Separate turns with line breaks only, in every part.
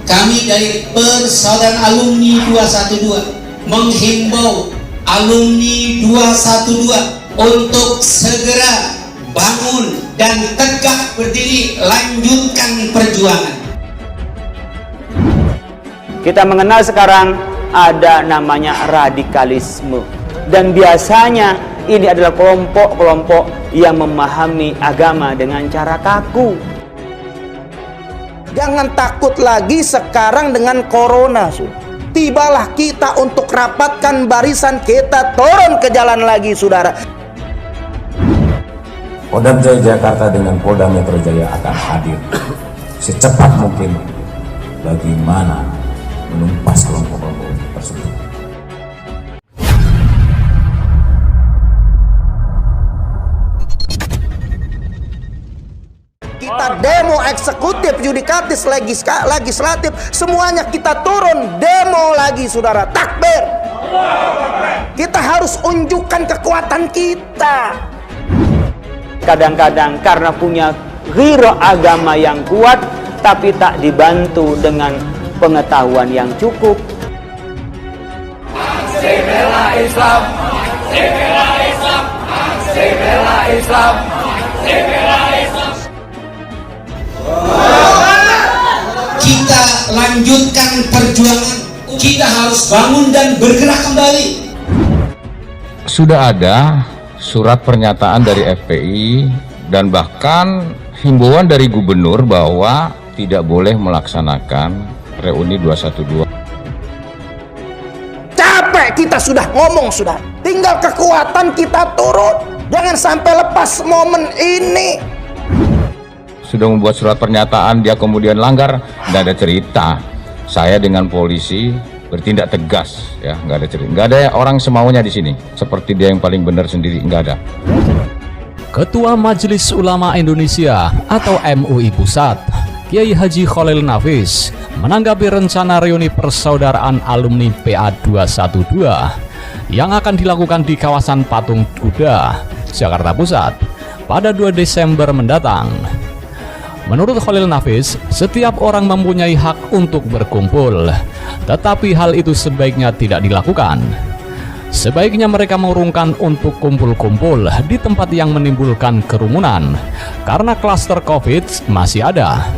Kami dari Persaudaraan Alumni 212 menghimbau alumni 212 untuk segera bangun dan tegak berdiri, lanjutkan perjuangan.
Kita mengenal sekarang ada namanya radikalisme, dan biasanya ini adalah kelompok-kelompok yang memahami agama dengan cara kaku.
Jangan takut lagi sekarang dengan corona. Tibalah kita untuk rapatkan barisan, kita turun ke jalan lagi, saudara.
Kodam Jaya Jakarta dengan Polda Metro Jaya akan hadir secepat mungkin bagaimana menumpas kelompok-kelompok tersebut.
Kita demo eksekutif, yudikatif, legislatif, semuanya kita turun demo lagi, saudara. Takbir. Kita harus unjukkan kekuatan kita.
Kadang-kadang karena punya ghirah agama yang kuat, tapi tak dibantu dengan pengetahuan yang cukup.
Aksi bela Islam, aksi bela Islam, aksi bela Islam, aksi bela Islam.
Kita lanjutkan perjuangan. Kita harus bangun dan bergerak kembali.
Sudah ada surat pernyataan dari FPI dan bahkan himbauan dari gubernur bahwa tidak boleh melaksanakan reuni 212.
Capek kita sudah ngomong, sudah. Tinggal kekuatan kita turun. Jangan sampai lepas momen ini.
Sudah membuat surat pernyataan, dia kemudian langgar, tidak ada cerita. Saya dengan polisi bertindak tegas, ya, nggak ada cerita, nggak ada orang semaunya di sini. Seperti dia yang paling benar sendiri, nggak ada.
Ketua Majelis Ulama Indonesia atau MUI Pusat, Kiai Haji Khalil Nafis, menanggapi rencana reuni persaudaraan alumni PA 212 yang akan dilakukan di kawasan Patung Kuda, Jakarta Pusat pada 2 Desember mendatang. Menurut Khalil Nafis, setiap orang mempunyai hak untuk berkumpul, tetapi hal itu sebaiknya tidak dilakukan. Sebaiknya mereka mengurungkan untuk kumpul-kumpul di tempat yang menimbulkan kerumunan, karena klaster COVID masih ada.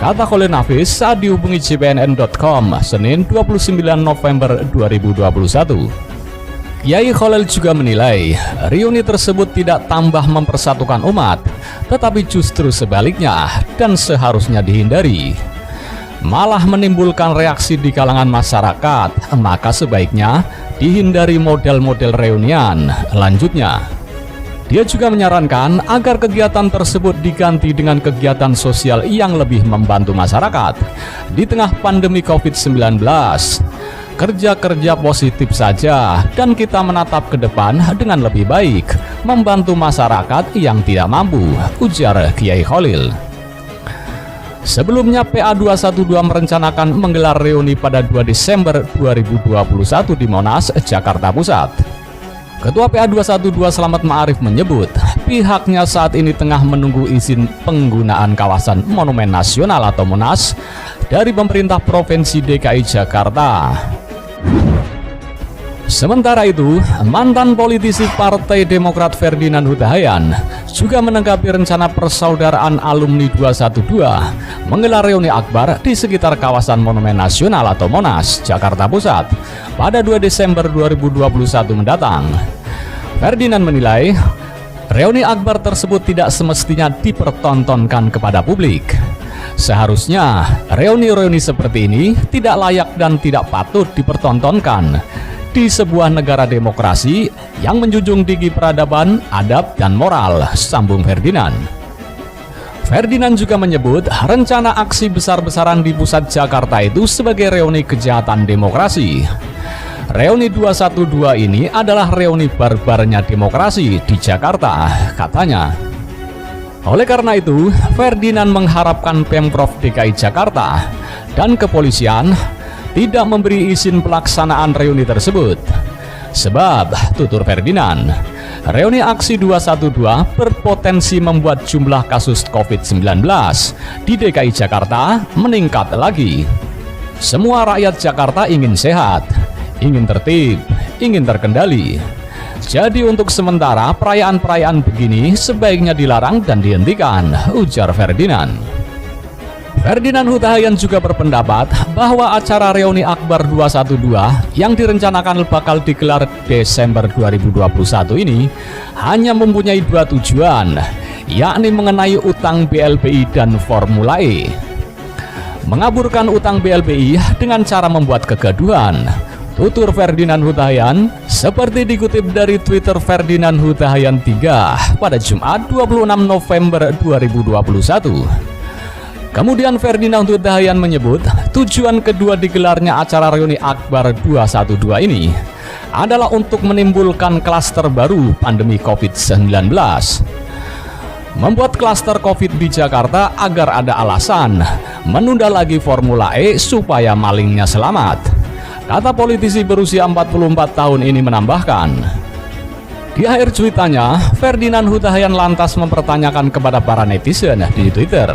Kata Khalil Nafis saat dihubungi cbnn.com Senin 29 November 2021. Kiai Khalil juga menilai reuni tersebut tidak tambah mempersatukan umat, tetapi justru sebaliknya dan seharusnya dihindari. Malah menimbulkan reaksi di kalangan masyarakat, maka sebaiknya dihindari model-model reunian. Lanjutnya, dia juga menyarankan agar kegiatan tersebut diganti dengan kegiatan sosial yang lebih membantu masyarakat di tengah pandemi COVID-19. Kerja-kerja positif saja dan kita menatap ke depan dengan lebih baik, membantu masyarakat yang tidak mampu, ujar Kiai Khalil. Sebelumnya PA 212 merencanakan menggelar reuni pada 2 Desember 2021 di Monas, Jakarta Pusat. Ketua PA 212 Slamet Ma'arif menyebut pihaknya saat ini tengah menunggu izin penggunaan kawasan Monumen Nasional atau Monas dari pemerintah Provinsi DKI Jakarta. Sementara itu, mantan politisi Partai Demokrat Ferdinand Huta Hayan juga menanggapi rencana persaudaraan alumni 212 menggelar reuni akbar di sekitar kawasan Monumen Nasional atau Monas, Jakarta Pusat pada 2 Desember 2021 mendatang. Ferdinand menilai reuni akbar tersebut tidak semestinya dipertontonkan kepada publik. Seharusnya reuni-reuni seperti ini tidak layak dan tidak patut dipertontonkan di sebuah negara demokrasi yang menjunjung tinggi peradaban, adab, dan moral, sambung Ferdinand. Ferdinand juga menyebut rencana aksi besar-besaran di pusat Jakarta itu sebagai reuni kejahatan demokrasi. Reuni 212 ini adalah reuni barbarnya demokrasi di Jakarta, katanya. Oleh karena itu, Ferdinand mengharapkan Pemprov DKI Jakarta dan kepolisian tidak memberi izin pelaksanaan reuni tersebut. Sebab, tutur Ferdinand, reuni aksi 212 berpotensi membuat jumlah kasus COVID-19 di DKI Jakarta meningkat lagi. Semua rakyat Jakarta ingin sehat, ingin tertib, ingin terkendali. Jadi untuk sementara perayaan-perayaan begini sebaiknya dilarang dan dihentikan, ujar Ferdinand. Ferdinand Huta Hayan juga berpendapat bahwa acara reuni Akbar 212 yang direncanakan bakal digelar Desember 2021 ini hanya mempunyai dua tujuan, yakni mengenai utang BLBI dan Formula E. Mengaburkan utang BLBI dengan cara membuat kegaduhan, tutur Ferdinand Huta Hayan, seperti dikutip dari Twitter Ferdinand Huta Hayan 3 pada Jumat 26 November 2021. Kemudian Ferdinand Huta Hayan menyebut tujuan kedua digelarnya acara reuni Akbar 212 ini adalah untuk menimbulkan klaster baru pandemi COVID-19. Membuat klaster COVID di Jakarta agar ada alasan menunda lagi Formula E supaya malingnya selamat, kata politisi berusia 44 tahun ini menambahkan. Di akhir cuitannya, Ferdinand Huta Hayan lantas mempertanyakan kepada para netizen di Twitter,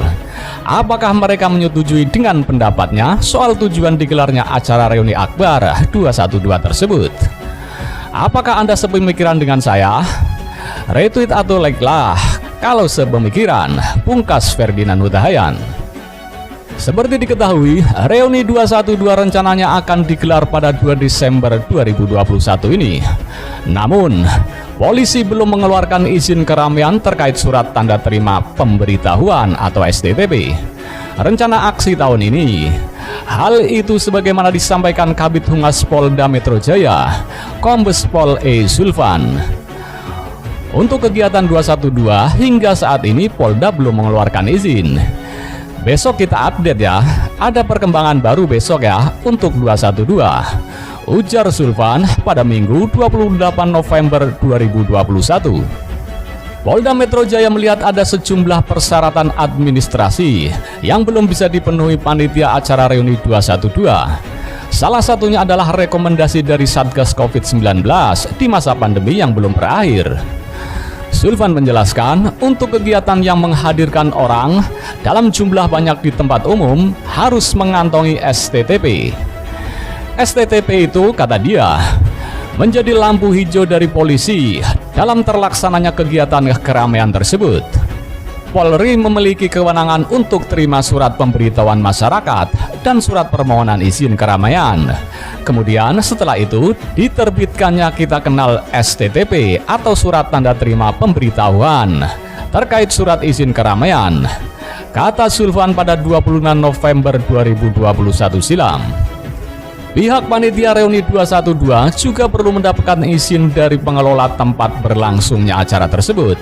apakah mereka menyetujui dengan pendapatnya soal tujuan digelarnya acara reuni Akbar 212 tersebut. Apakah Anda sepemikiran dengan saya? Retweet atau like lah kalau sepemikiran, pungkas Ferdinand Huta Hayan. Seperti diketahui, reuni 212 rencananya akan digelar pada 2 Desember 2021 ini. Namun, polisi belum mengeluarkan izin keramaian terkait surat tanda terima pemberitahuan atau STTP. Rencana aksi tahun ini, hal itu sebagaimana disampaikan Kabid Humas Polda Metro Jaya, Kombes Pol E. Zulfan. Untuk kegiatan 212 hingga saat ini Polda belum mengeluarkan izin. Besok kita update ya, ada perkembangan baru besok ya untuk 212, ujar Zulfan pada Minggu 28 November 2021. Polda Metro Jaya melihat ada sejumlah persyaratan administrasi yang belum bisa dipenuhi panitia acara reuni 212. Salah satunya adalah rekomendasi dari Satgas COVID-19 di masa pandemi yang belum berakhir. Zulfan menjelaskan, untuk kegiatan yang menghadirkan orang dalam jumlah banyak di tempat umum harus mengantongi STTP. STTP itu, kata dia, menjadi lampu hijau dari polisi dalam terlaksananya kegiatan keramaian tersebut. Polri memiliki kewenangan untuk terima surat pemberitahuan masyarakat dan surat permohonan izin keramaian. Kemudian setelah itu diterbitkannya kita kenal STTP atau surat tanda terima pemberitahuan terkait surat izin keramaian, kata Zulfan pada 26 November 2021 silam. Pihak panitia reuni 212 juga perlu mendapatkan izin dari pengelola tempat berlangsungnya acara tersebut,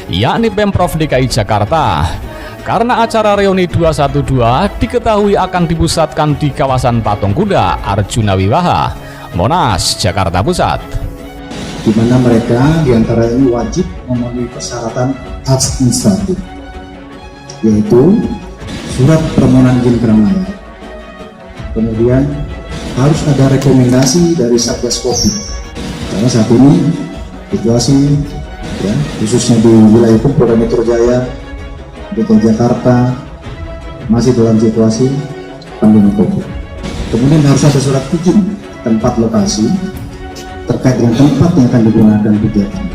yakni Pemprov DKI Jakarta. Karena acara reuni 212 diketahui akan dipusatkan di kawasan Patung Kuda Arjuna Wiwaha, Monas, Jakarta Pusat.
Di mana mereka diantara ini wajib memenuhi persyaratan administratif, yaitu surat permohonan izin keramaian. Kemudian harus ada rekomendasi dari Satgas COVID, karena saat ini situasi ya, khususnya di wilayah Polda Metro Jaya, DKI Jakarta masih dalam situasi pandemi COVID. Kemudian harus ada surat izin tempat lokasi terkait dengan tempat yang akan digunakan kegiatan.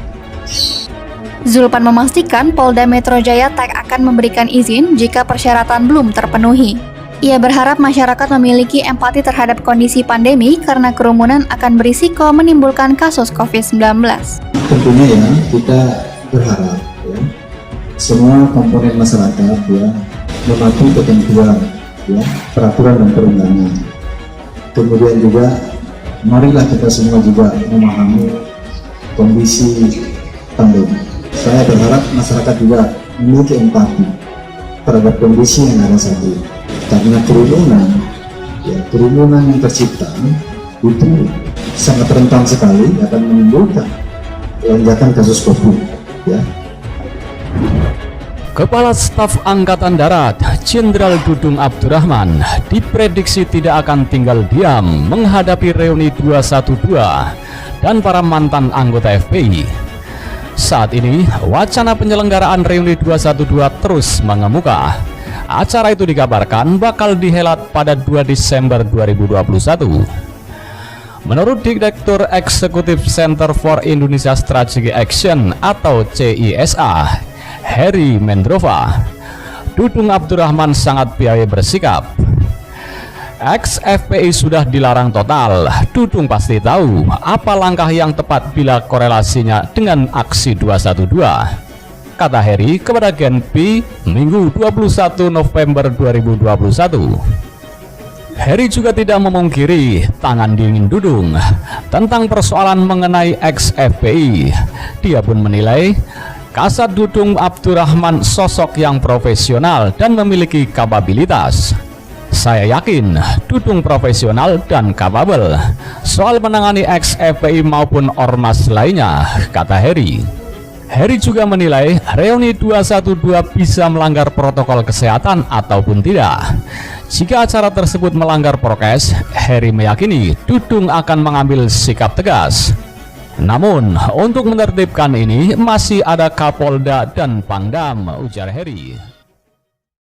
Zulfan memastikan Polda Metro Jaya tak akan memberikan izin jika persyaratan belum terpenuhi. Ia berharap masyarakat memiliki empati terhadap kondisi pandemi karena kerumunan akan berisiko menimbulkan kasus COVID-19.
Tentunya ya, kita berharap ya, semua komponen masyarakat ya mematuhi ketentuan ya, peraturan dan perundangan. Kemudian juga marilah kita semua juga memahami kondisi pandemi. Saya berharap masyarakat juga memiliki empati terhadap kondisi yang ada saat ini. Karena kerumunan yang tercipta itu sangat rentan sekali akan menimbulkan lonjakan kasus COVID. Ya.
Kepala Staf Angkatan Darat Jenderal Dudung Abdurrahman diprediksi tidak akan tinggal diam menghadapi reuni 212 dan para mantan anggota FPI. Saat ini, wacana penyelenggaraan reuni 212 terus mengemuka. Acara itu dikabarkan bakal dihelat pada 2 Desember 2021. Menurut Direktur Eksekutif Center for Indonesia Strategic Action atau CISA, Heri Mendrova, Dudung Abdurrahman sangat piawai bersikap. Ex-FPI sudah dilarang total. Dudung pasti tahu apa langkah yang tepat bila korelasinya dengan aksi 212. Kata Heri kepada Genpi Minggu 21 November 2021. Heri juga tidak memungkiri tangan dingin Dudung tentang persoalan mengenai ex-FPI. Dia pun menilai Kasat Dudung Abdurrahman sosok yang profesional dan memiliki kapabilitas. Saya yakin Dudung profesional dan kapabel soal menangani ex-FPI maupun ormas lainnya, kata Heri. Heri juga menilai reuni 212 bisa melanggar protokol kesehatan ataupun tidak. Jika acara tersebut melanggar prokes, Heri meyakini Dudung akan mengambil sikap tegas. Namun, untuk menertibkan ini masih ada Kapolda dan Pangdam, ujar Heri.